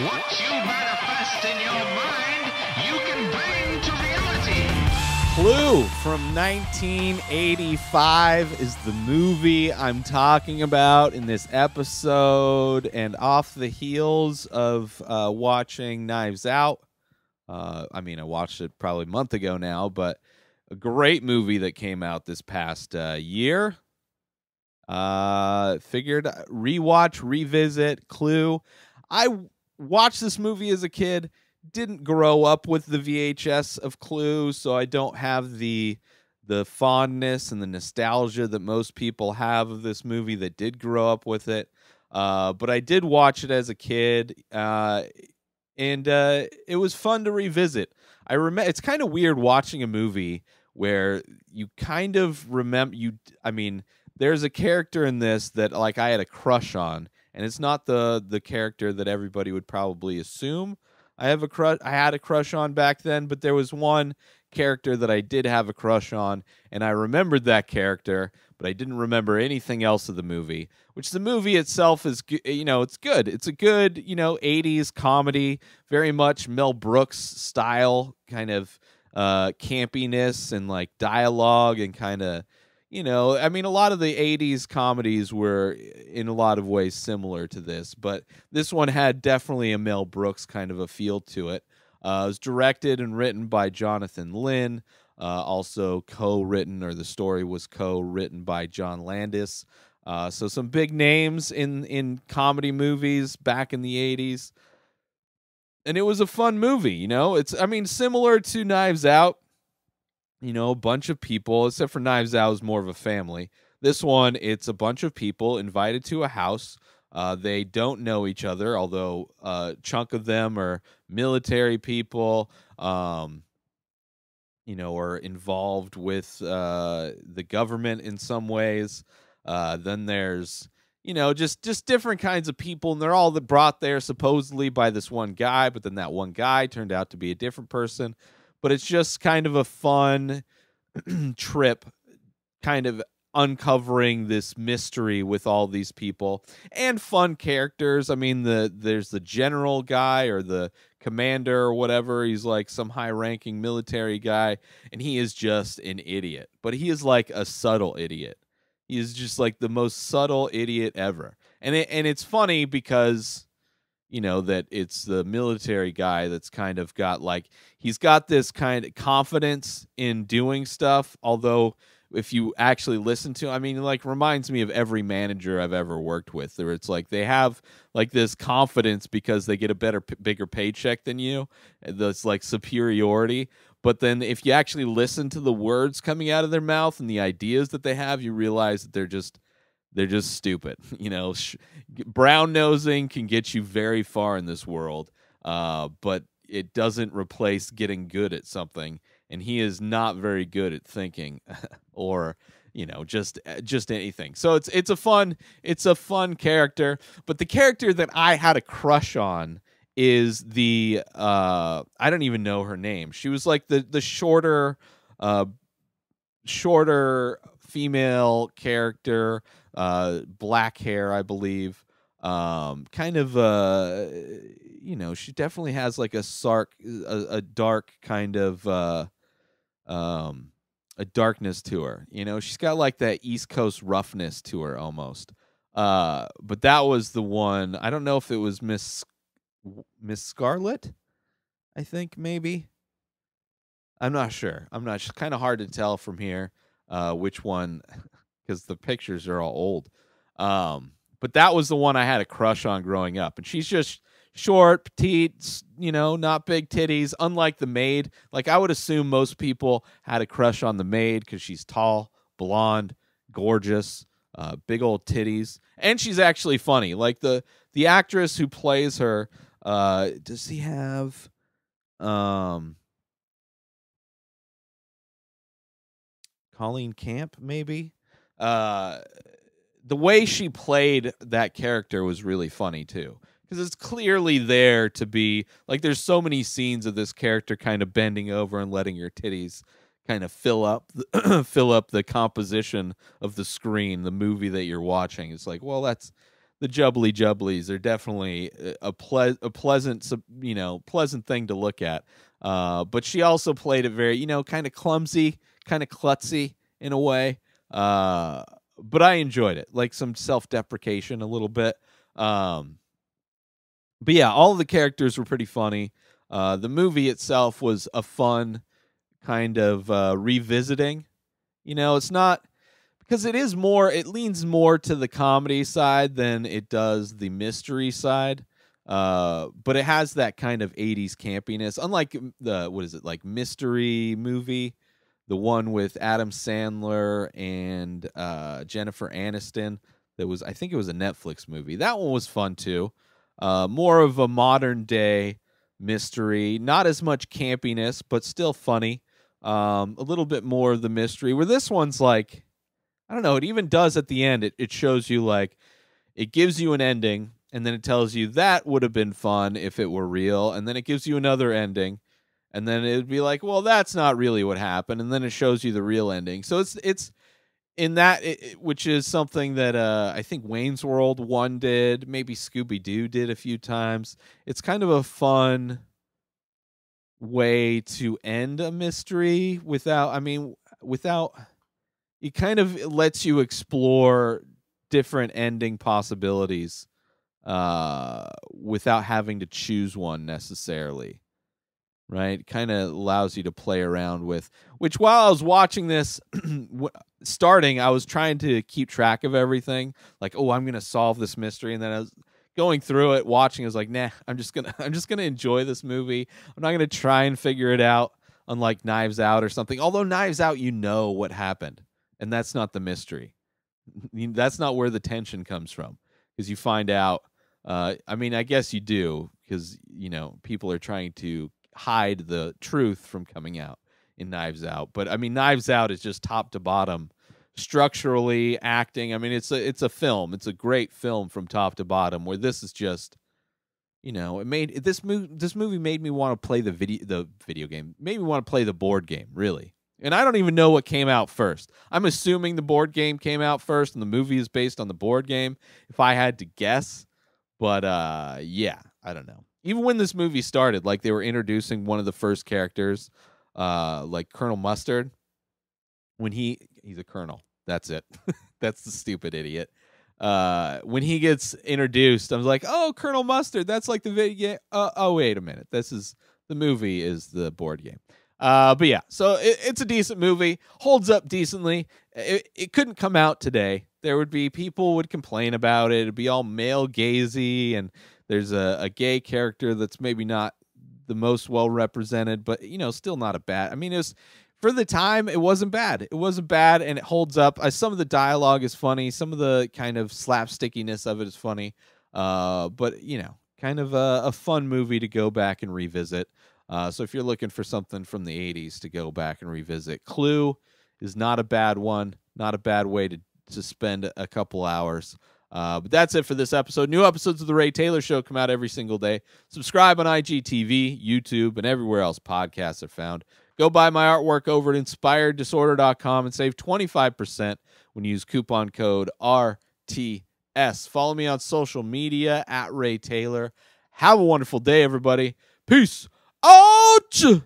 What you manifest in your mind, you can bring to reality. Clue from 1985 is the movie I'm talking about in this episode, and off the heels of watching Knives Out. I watched it probably a month ago now, but a great movie that came out this past year. Figured rewatch, revisit Clue. I watched this movie as a kid. Didn't grow up with the VHS of Clue, so I don't have the fondness and the nostalgia that most people have of this movie that did grow up with it. But I did watch it as a kid, and it was fun to revisit. I remember it's kind of weird watching a movie where you kind of remember there's a character in this that like I had a crush on, and it's not the character that everybody would probably assume I had a crush on back then, but there was one character that I did have a crush on, and I remembered that character, but I didn't remember anything else of the movie. Which the movie itself is, it's good. It's a good, 80s comedy, very much Mel Brooks style kind of campiness and like dialogue and kind of, a lot of the 80s comedies were in a lot of ways similar to this, but this one had definitely a Mel Brooks kind of a feel to it. It was directed and written by Jonathan Lynn, also co-written, or the story was co-written by John Landis. So some big names in comedy movies back in the 80s. And it was a fun movie, It's similar to Knives Out. A bunch of people, except for Knives Out is more of a family. This one, it's a bunch of people invited to a house. They don't know each other, although a chunk of them are military people, are involved with the government in some ways. Then there's, just different kinds of people, and they're all brought there supposedly by this one guy, but then that one guy turned out to be a different person. But it's just kind of a fun trip, kind of uncovering this mystery with all these people and fun characters. There's the general guy or the commander or whatever. He's like some high-ranking military guy, and he is just an idiot. But he is like a subtle idiot. He is just like the most subtle idiot ever. And it's funny because that it's the military guy that's kind of got like, he's got this kind of confidence in doing stuff. Although if you actually listen to, reminds me of every manager I've ever worked with, where it's like they have like this confidence because they get a bigger paycheck than you. That's like superiority. But then if you actually listen to the words coming out of their mouth and the ideas that they have, you realize that they're just stupid. Brown nosing can get you very far in this world, but it doesn't replace getting good at something. And he is not very good at thinking, or just anything. So it's a fun character. But the character that I had a crush on is the I don't even know her name. She was like the shorter female character, black hair, I believe. Kind of she definitely has like a dark kind of a darkness to her. She's got like that East Coast roughness to her almost. But that was the one. I don't know if it was Miss Scarlet, I think maybe. I'm not sure. Kind of hard to tell from here which one, because the pictures are all old. But that was the one I had a crush on growing up. And she's just short, petite, not big titties, unlike the maid. Like, I would assume most people had a crush on the maid because she's tall, blonde, gorgeous, big old titties. And she's actually funny. Like, the actress who plays her, does he have... Colleen Camp, maybe? The way she played that character was really funny, too. Because it's clearly there to be... Like, there's so many scenes of this character kind of bending over and letting her titties kind of fill up the composition of the screen, the movie that you're watching. It's like, well, that's the jubbly jubblies are definitely a pleasant, pleasant thing to look at. But she also played it very, kind of clumsy, kind of klutzy in a way. But I enjoyed it, like some self-deprecation a little bit. But yeah, all of the characters were pretty funny. The movie itself was a fun kind of revisiting. It's not because it leans more to the comedy side than it does the mystery side. But it has that kind of 80s campiness, unlike like mystery movie, the one with Adam Sandler and Jennifer Aniston. I think it was a Netflix movie. That one was fun too. More of a modern day mystery, not as much campiness, but still funny. A little bit more of the mystery, where this one's like, I don't know, it even does at the end. It shows you, like, it gives you an ending, and then it tells you that would have been fun if it were real, and then it gives you another ending, and then it'd be like, well, that's not really what happened, and then it shows you the real ending. So it's in that, which is something that I think Wayne's World 1 did, maybe Scooby-Doo did a few times. It's kind of a fun way to end a mystery without it kind of lets you explore different ending possibilities without having to choose one necessarily. Right? Kind of allows you to play around with, which while I was watching this starting, I was trying to keep track of everything. Like, oh, I'm going to solve this mystery. And then I was going through it, watching, I was like, nah, I'm just going to enjoy this movie. I'm not going to try and figure it out, unlike Knives Out or something. Although Knives Out, what happened. And that's not the mystery. That's not where the tension comes from, because you find out. I guess you do, because, people are trying to hide the truth from coming out in Knives Out. But Knives Out is just top to bottom, structurally, acting. It's a film. It's a great film from top to bottom. Where this is just, it made this movie made me want to play the video game. Made me want to play the board game, really. And I don't even know what came out first. I'm assuming the board game came out first, and the movie is based on the board game, if I had to guess. But yeah, I don't know. Even when this movie started, like, they were introducing one of the first characters, like Colonel Mustard. When he's a colonel. That's it. That's the stupid idiot. When he gets introduced, I was like, oh, Colonel Mustard. That's like the video game. Oh, wait a minute. The movie is the board game. But yeah, so it's a decent movie. Holds up decently. It couldn't come out today. People would complain about it. It'd be all male gazy, and there's a gay character that's maybe not the most well represented, but still not a bad. It was, for the time, it wasn't bad. It wasn't bad, and it holds up. Some of the dialogue is funny. Some of the kind of slapstickiness of it is funny. But kind of a fun movie to go back and revisit. So if you're looking for something from the 80s to go back and revisit, Clue is not a bad one. Not a bad way to spend a couple hours. But that's it for this episode. New episodes of The Ray Taylor Show come out every single day. Subscribe on IGTV, YouTube, and everywhere else podcasts are found. Go buy my artwork over at inspireddisorder.com and save 25% when you use coupon code RTS. Follow me on social media at Ray Taylor. Have a wonderful day, everybody. Peace out!